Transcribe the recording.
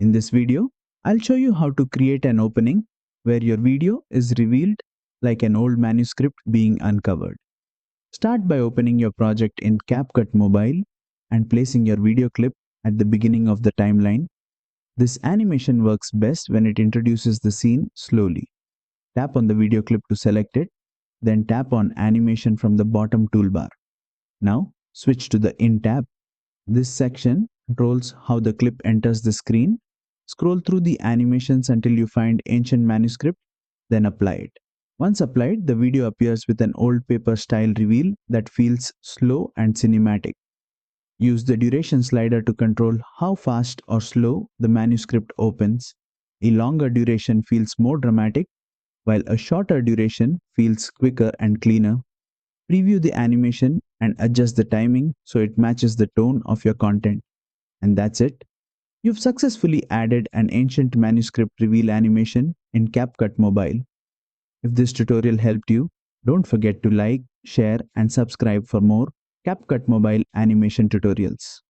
In this video, I'll show you how to create an opening where your video is revealed like an old manuscript being uncovered. Start by opening your project in CapCut Mobile and placing your video clip at the beginning of the timeline. This animation works best when it introduces the scene slowly. Tap on the video clip to select it, then tap on Animation from the bottom toolbar. Now, switch to the In tab. This section controls how the clip enters the screen. Scroll through the animations until you find Ancient Manuscript, then apply it. Once applied, the video appears with an old paper style reveal that feels slow and cinematic. Use the duration slider to control how fast or slow the manuscript opens. A longer duration feels more dramatic, while a shorter duration feels quicker and cleaner. Preview the animation and adjust the timing so it matches the tone of your content. And that's it. You've successfully added an ancient manuscript reveal animation in CapCut Mobile. If this tutorial helped you, don't forget to like, share, and subscribe for more CapCut Mobile animation tutorials.